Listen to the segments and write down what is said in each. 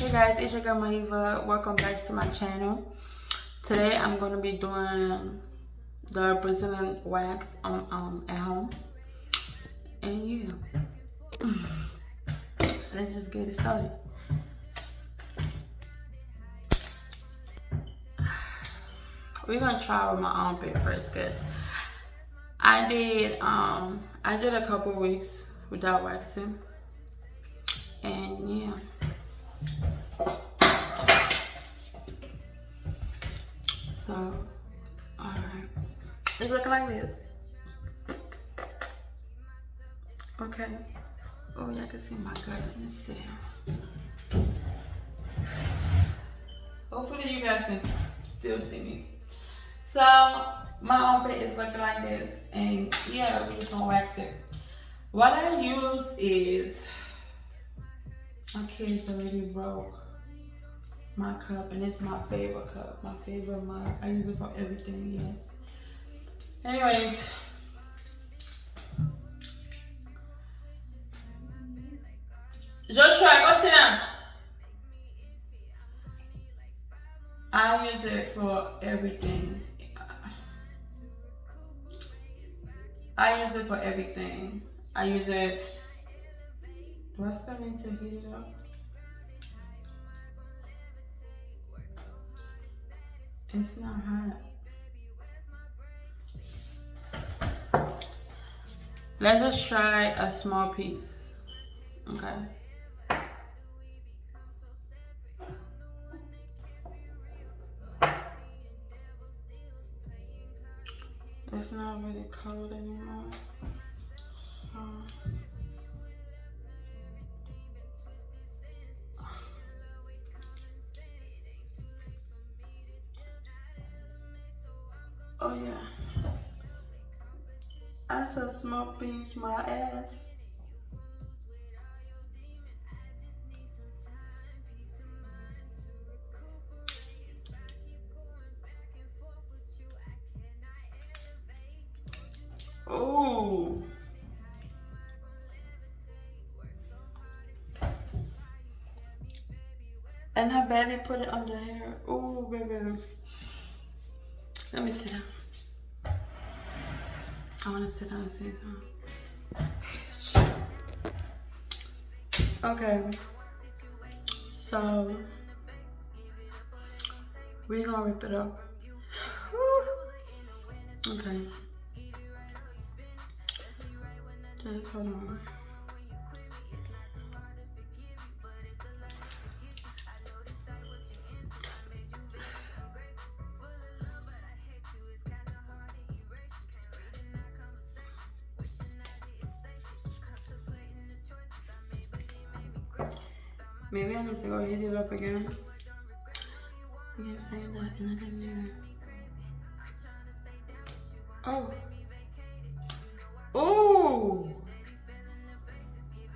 Hey guys, it's your girl Mahiva. Welcome back to my channel. Today I'm gonna be doing the Brazilian wax at home, and yeah, let's just get it started. We're gonna try with my armpit first, cause I did a couple weeks without waxing, and yeah. So, alright. It's looking like this. Okay. Oh, y'all can see my gut. Let me see. Hopefully you guys can still see me. So, my armpit is looking like this. And yeah, we're just gonna wax it. What I use is, my kids already broke my cup, and it's my favorite cup, my favorite mug. I use it for everything, yes. Anyways, Joshua, go sit down. I use it for everything. I use it for everything. I use it. Do I still need to heat it up? It's not hot. Let's just try a small piece. Okay. It's not really cold anymore. So. Oh yeah. That's a small piece, my ass. Oh. And I barely put it under here. Oh, baby. Let me sit down. I want to sit down and see something. Okay. So, we're going to rip it up. Okay. Just hold on. Maybe I need to go hit it up again. You can say that and I didn't even. Oh. Oh.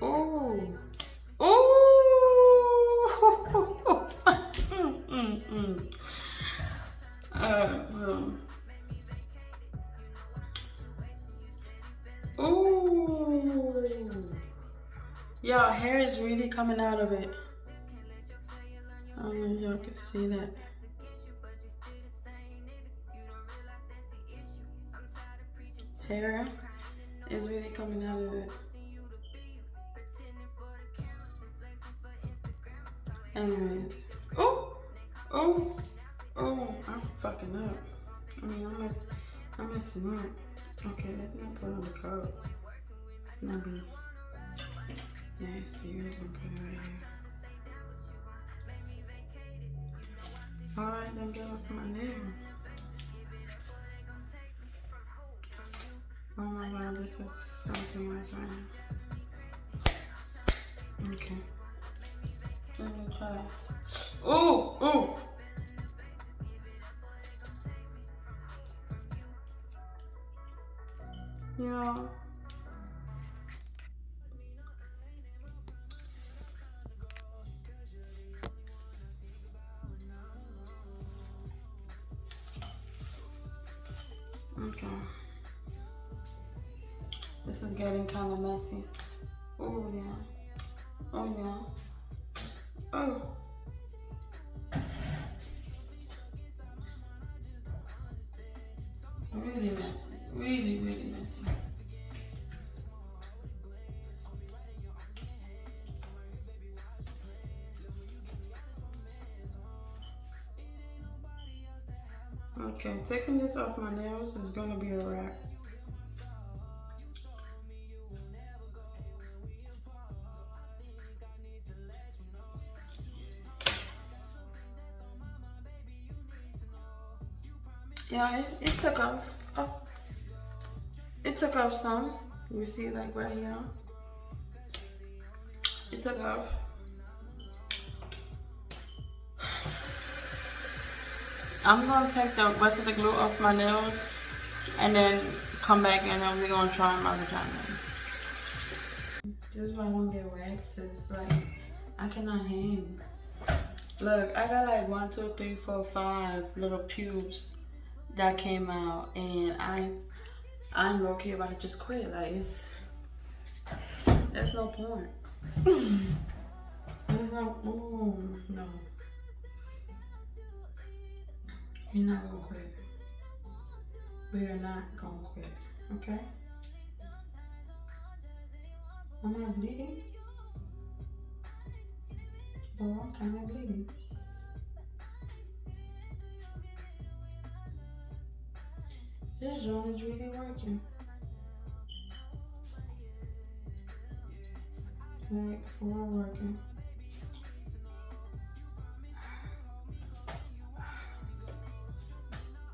Oh. Oh. Oh. Y'all, hair is really coming out of it. I don't know if y'all can see that. Hair is really coming out of it. Anyways. Oh! Oh! Oh! I'm fucking up. I mean, I'm messing up. Okay, let's not put on the coat. It's not be nasty. We're gonna put it right here. Alright, then get off my nail. Oh my god, this is something else right now. Okay. Let me try. Oh! Oh! Yeah. Okay. This is getting kind of messy. Oh yeah. Oh yeah. Oh. Really messy. Really, really messy. Okay, taking this off my nails is gonna be a wrap. Yeah, it took off. Oh, it took off some. You see, like right here. It took off. I'm gonna take the rest of the glue off my nails and then come back and then we're gonna try them other time. This is why I don't get waxed. It's like I cannot hang. Look, I got like 1, 2, 3, 4, 5 little pubes that came out, and I'm low-key about to just quit. Like there's no point. There's no, no. We're not gonna quit. We are not gonna quit, okay? Am I bleeding? Well, I'm kind of bleeding. This joint is really working. Like, we're working.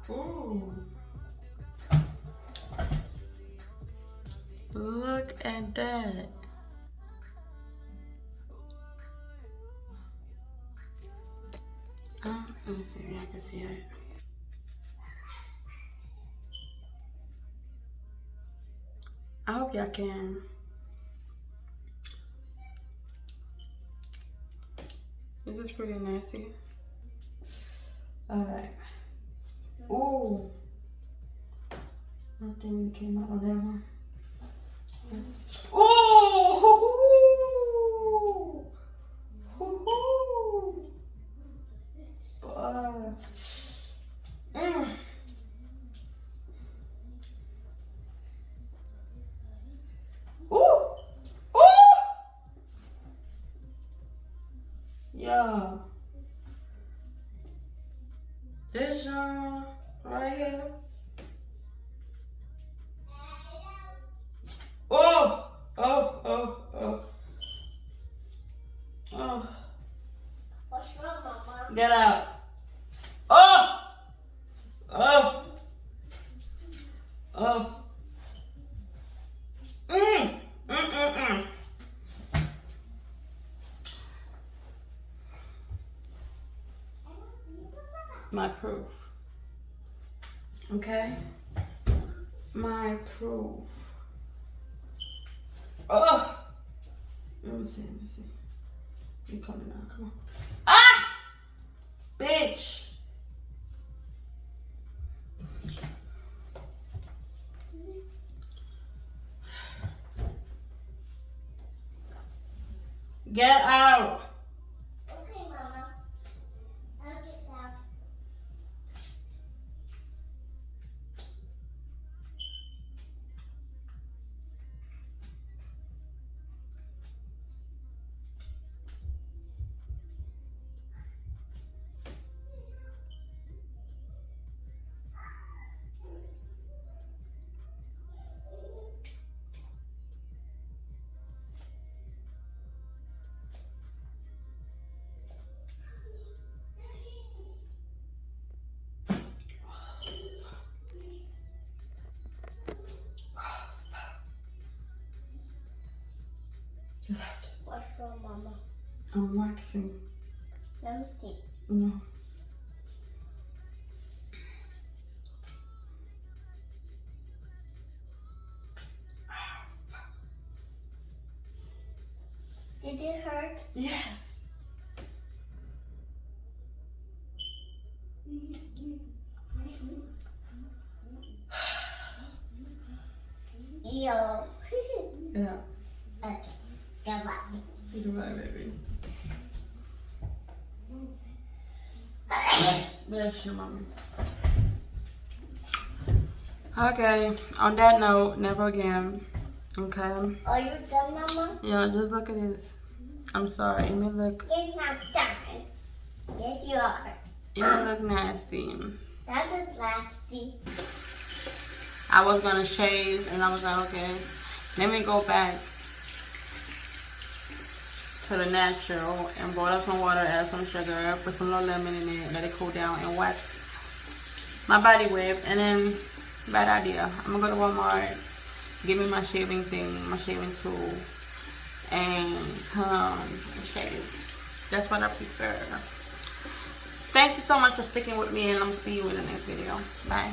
Ooh. Look at that. Let me see if I can see it. I hope y'all can. This is pretty nasty. Alright. Ooh. Nothing really came out of that one. Ooh! Ooh! Ooh! Ooh! Yeah. This right here. Oh! Oh! Oh! Oh! Oh! What's wrong, Mama? Get out! Oh! Oh! Oh! My proof. Okay? My proof. Oh! Let me see, let me see. You coming now, come on. Ah! Bitch! Get out! Okay, Mama. I'll get down. What's wrong, Mama? I'm waxing. Let me see. No. Did it hurt? Yes. Yo. Yeah. Okay. Goodbye. Goodbye, baby. Bless you, mommy. Okay, on that note, never again. Okay? Are you done, Mama? Yeah, just look at this. I'm sorry, it may look, You're not done. Yes, you are. it may look nasty. That is nasty. I was gonna shave and I was like, okay, let me go back to the natural and boil up some water, add some sugar, put some little lemon in it, let it cool down and wax my body with. And then, bad idea. I'm gonna go to Walmart, give me my shaving thing, my shaving tool, and come and shave. That's what I prefer. Thank you so much for sticking with me, and I'm gonna see you in the next video. Bye.